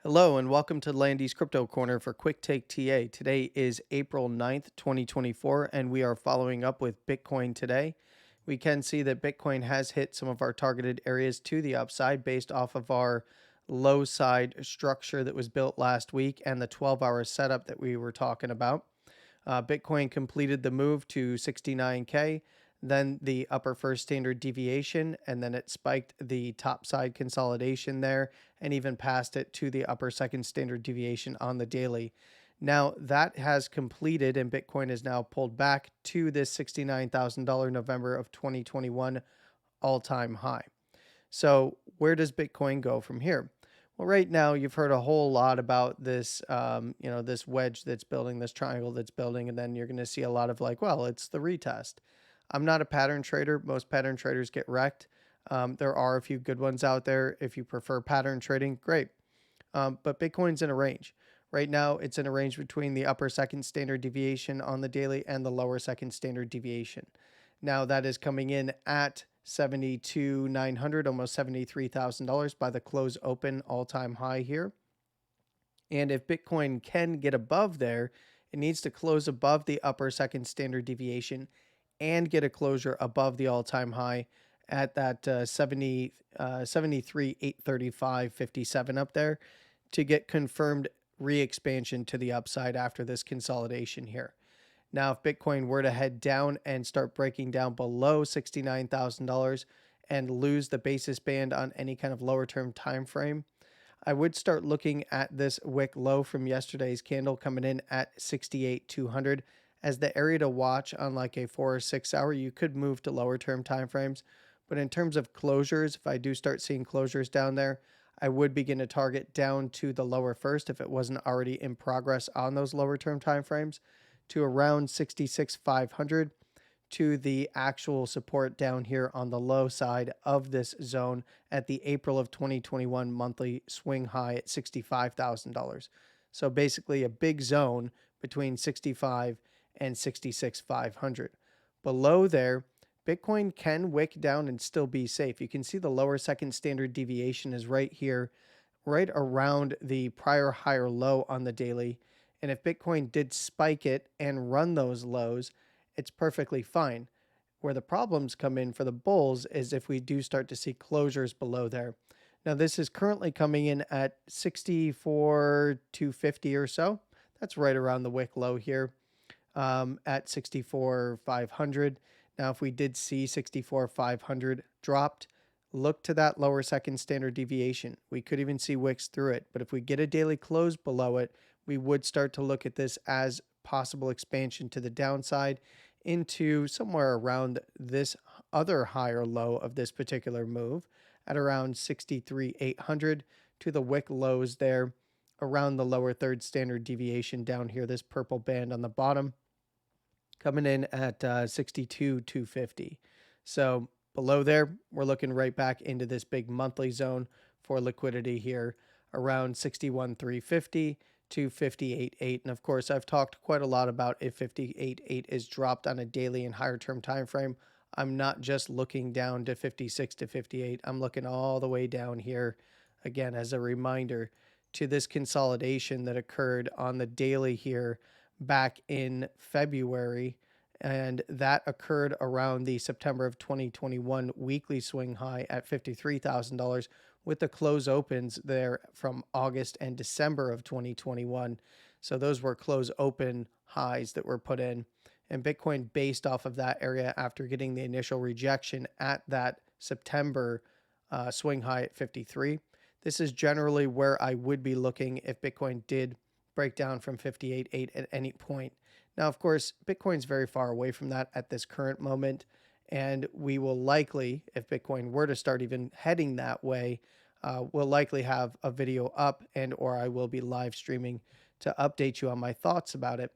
Hello and welcome to Landy's Crypto Corner for Quick Take TA. Today is April 9th, 2024, and we are following up with Bitcoin today. We can see that Bitcoin has hit some of our targeted areas to the upside based off of our low side structure that was built last week and the 12-hour setup that we were talking about. Bitcoin completed the move to 69K, then the upper first standard deviation, and then it spiked the top side consolidation there and even passed it to the upper second standard deviation on the daily. Now that has completed and Bitcoin is now pulled back to this $69,000 November of 2021 all-time high. So where does Bitcoin go from here? Well, right now you've heard a whole lot about this, this wedge that's building, this triangle that's building, and then you're going to see a lot of like, well, it's the retest. I'm not a pattern trader. Most pattern traders get wrecked. There are a few good ones out there. If you prefer pattern trading, great. But Bitcoin's in a range. Right now, it's in a range between the upper second standard deviation on the daily and the lower second standard deviation. Now, that is coming in at 72,900, almost $73,000 by the close open all-time high here. And if Bitcoin can get above there, it needs to close above the upper second standard deviation and get a closure above the all-time high at that 73,835.57 up there to get confirmed re-expansion to the upside after this consolidation here. Now, if Bitcoin were to head down and start breaking down below $69,000 and lose the basis band on any kind of lower term time frame, I would start looking at this wick low from yesterday's candle coming in at 68,200 as the area to watch on like a 4 or 6 hour. You could move to lower term time frames, but in terms of closures, if I do start seeing closures down there, I would begin to target down to the lower first if it wasn't already in progress on those lower term time frames to around 66,500 to the actual support down here on the low side of this zone at the April of 2021 monthly swing high at $65,000. So basically a big zone between 65 and 66,500. Below there, Bitcoin can wick down and still be safe. You can see the lower second standard deviation is right here, right around the prior higher low on the daily. And if Bitcoin did spike it and run those lows, it's perfectly fine. Where the problems come in for the bulls is if we do start to see closures below there. Now, this is currently coming in at 64,250 or so. That's right around the wick low here at 64,500. Now, if we did see 64,500 dropped, look to that lower second standard deviation. We could even see wicks through it. But if we get a daily close below it, we would start to look at this as possible expansion to the downside into somewhere around this other higher low of this particular move at around 63,800 to the wick lows there around the lower third standard deviation down here, this purple band on the bottom coming in at 62,250. So below there, we're looking right back into this big monthly zone for liquidity here around 61,350 to 58.8. And of course, I've talked quite a lot about if 58.8 is dropped on a daily and higher term time frame. I'm not just looking down to 56 to 58. I'm looking all the way down here again as a reminder to this consolidation that occurred on the daily here back in February. And that occurred around the September of 2021 weekly swing high at $53,000 with the close opens there from August and December of 2021. So those were close open highs that were put in. And Bitcoin based off of that area after getting the initial rejection at that September swing high at 53. This is generally where I would be looking if Bitcoin did break down from 58.8 at any point. Now, of course, Bitcoin's very far away from that at this current moment. And we will likely, if Bitcoin were to start even heading that way, we'll likely have a video up and or I will be live streaming to update you on my thoughts about it.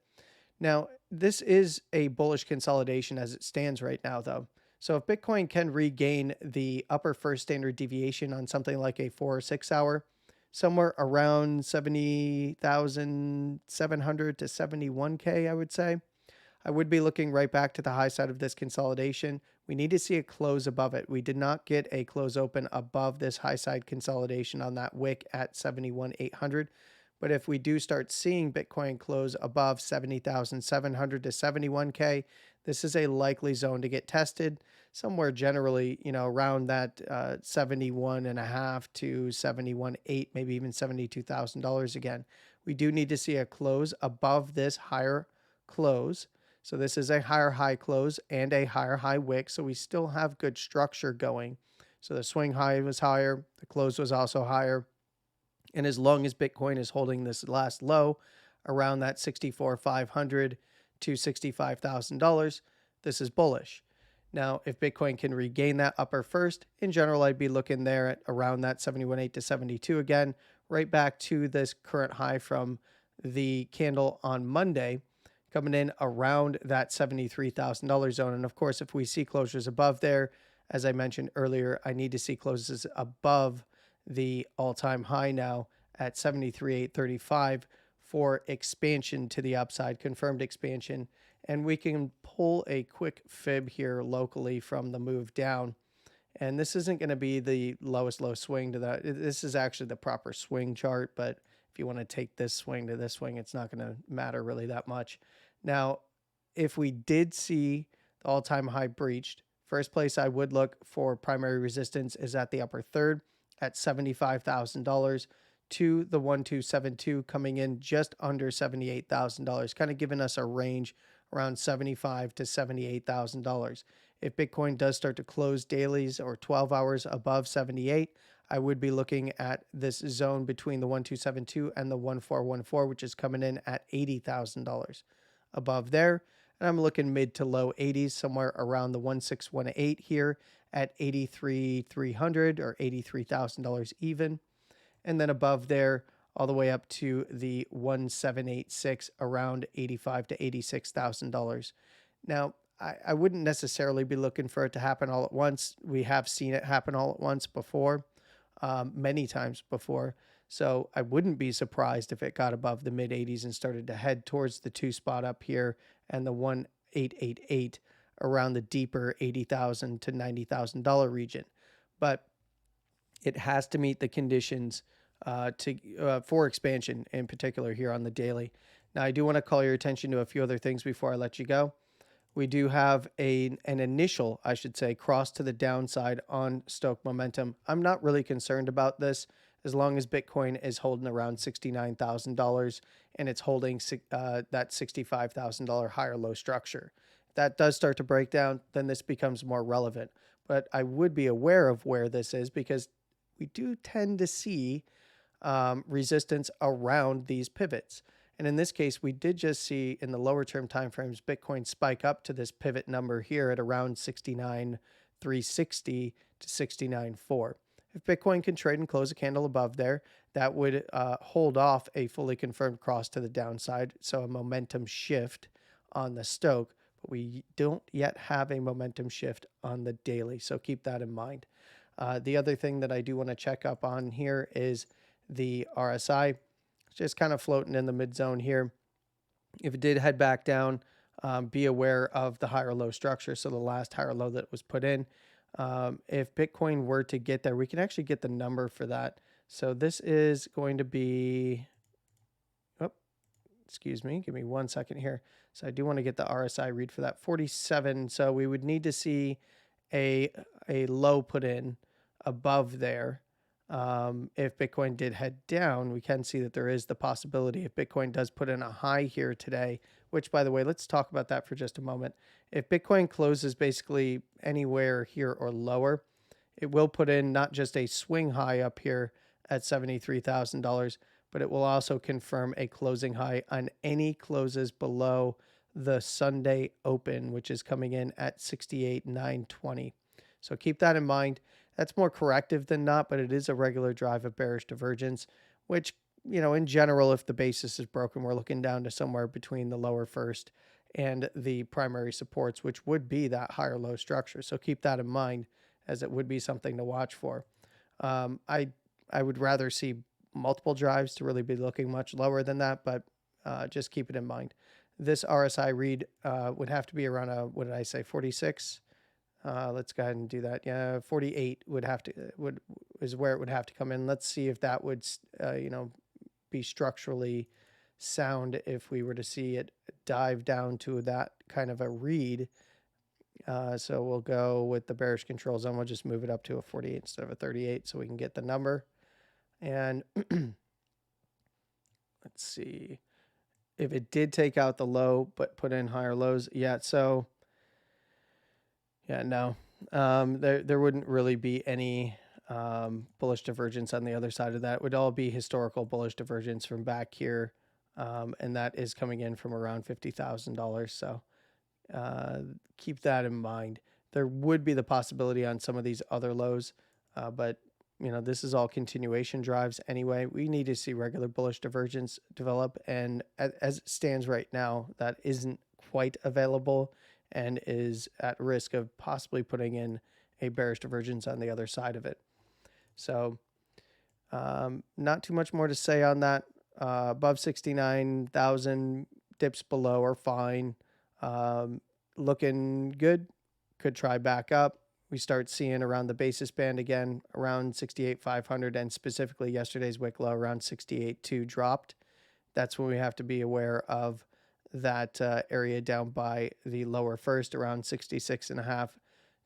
Now, this is a bullish consolidation as it stands right now, though. So if Bitcoin can regain the upper first standard deviation on something like a 4 or 6 hour, somewhere around 70,700 to 71K, I would say, I would be looking right back to the high side of this consolidation. We need to see a close above it. We did not get a close open above this high side consolidation on that wick at 71,800. But if we do start seeing Bitcoin close above 70,700 to 71K, this is a likely zone to get tested somewhere generally, around that 71 and a half to 71.8, maybe even $72,000 again. We do need to see a close above this higher close. So this is a higher high close and a higher high wick. So we still have good structure going. So the swing high was higher. The close was also higher. And as long as Bitcoin is holding this last low around that 64,500 to $65,000, this is bullish. Now, if Bitcoin can regain that upper first, in general, I'd be looking there at around that 71.8 to 72 again, right back to this current high from the candle on Monday, coming in around that $73,000 zone. And of course, if we see closures above there, as I mentioned earlier, I need to see closes above the all-time high now at 73,835 for expansion to the upside, confirmed expansion. And we can pull a quick fib here locally from the move down. And this isn't going to be the lowest low swing to that. This is actually the proper swing chart, but if you want to take this swing to this swing, it's not going to matter really that much. Now, if we did see the all-time high breached, first place I would look for primary resistance is at the upper third at $75,000 to the 1272, coming in just under $78,000, kind of giving us a range around $75,000 to $78,000. If Bitcoin does start to close dailies or 12 hours above 78, I would be looking at this zone between the 1272 and the 1414, which is coming in at $80,000. Above there, and I'm looking mid to low 80s, somewhere around the 1618 here at 83,300 or $83,000 even. And then above there, all the way up to the 1786, around $85,000 to $86,000. Now, I wouldn't necessarily be looking for it to happen all at once. We have seen it happen all at once before, many times before. So I wouldn't be surprised if it got above the mid 80s and started to head towards the 2 spot up here and the 1888 around the deeper $80,000 to $90,000 region. But it has to meet the conditions for expansion, in particular here on the daily. Now, I do want to call your attention to a few other things before I let you go. We do have an initial, I should say, cross to the downside on Stochastic momentum. I'm not really concerned about this as long as Bitcoin is holding around $69,000 and it's holding that $65,000 higher low structure. If that does start to break down, then this becomes more relevant. But I would be aware of where this is because we do tend to see resistance around these pivots. And in this case, we did just see in the lower term timeframes, Bitcoin spike up to this pivot number here at around 69,360 to 69,4. If Bitcoin can trade and close a candle above there, that would hold off a fully confirmed cross to the downside. So a momentum shift on the Stochastic, but we don't yet have a momentum shift on the daily. So keep that in mind. The other thing that I do want to check up on here is the RSI. Just kind of floating in the mid zone here. If it did head back down, be aware of the higher low structure. So the last higher low that was put in. If Bitcoin were to get there, we can actually get the number for that. So this is going to be, excuse me, give me 1 second here. So I do want to get the RSI read for that 47. So we would need to see a low put in above there. If Bitcoin did head down, we can see that there is the possibility if Bitcoin does put in a high here today, which, by the way, let's talk about that for just a moment. If Bitcoin closes basically anywhere here or lower, it will put in not just a swing high up here at $73,000, but it will also confirm a closing high on any closes below the Sunday open, which is coming in at 68,920. So keep that in mind. That's more corrective than not, but it is a regular drive of bearish divergence, which, in general, if the basis is broken, we're looking down to somewhere between the lower first and the primary supports, which would be that higher low structure. So keep that in mind, as it would be something to watch for. I would rather see multiple drives to really be looking much lower than that, but just keep it in mind. this RSI read would have to be around what did I say, 46? Let's go ahead and do that. Yeah, 48 is where it would have to come in. Let's see if that would be structurally sound if we were to see it dive down to that kind of a read. So we'll go with the bearish control zone. We'll just move it up to a 48 instead of a 38 so we can get the number. And let's see if it did take out the low but put in higher lows. Yeah, so yeah, no, there wouldn't really be any bullish divergence on the other side of that. It would all be historical bullish divergence from back here, and that is coming in from around $50,000. So keep that in mind. There would be the possibility on some of these other lows, but this is all continuation drives anyway. We need to see regular bullish divergence develop, and as it stands right now, that isn't quite available and is at risk of possibly putting in a bearish divergence on the other side of it. So not too much more to say on that. Above 69,000, dips below are fine. Looking good. Could try back up. We start seeing around the basis band again, around 68,500, and specifically yesterday's wick low around 68.2 dropped. That's when we have to be aware of that area down by the lower first, around 66.5,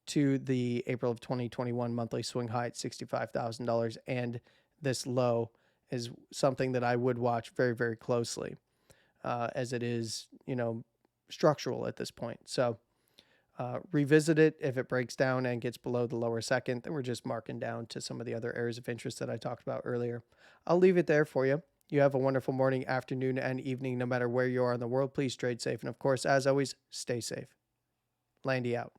to the April of 2021 monthly swing high at $65,000. And this low is something that I would watch very, very closely, as it is, structural at this point. So revisit it if it breaks down and gets below the lower second. Then we're just marking down to some of the other areas of interest that I talked about earlier. I'll leave it there for you. You have a wonderful morning, afternoon, and evening, no matter where you are in the world. Please trade safe. And of course, as always, stay safe. Landy out.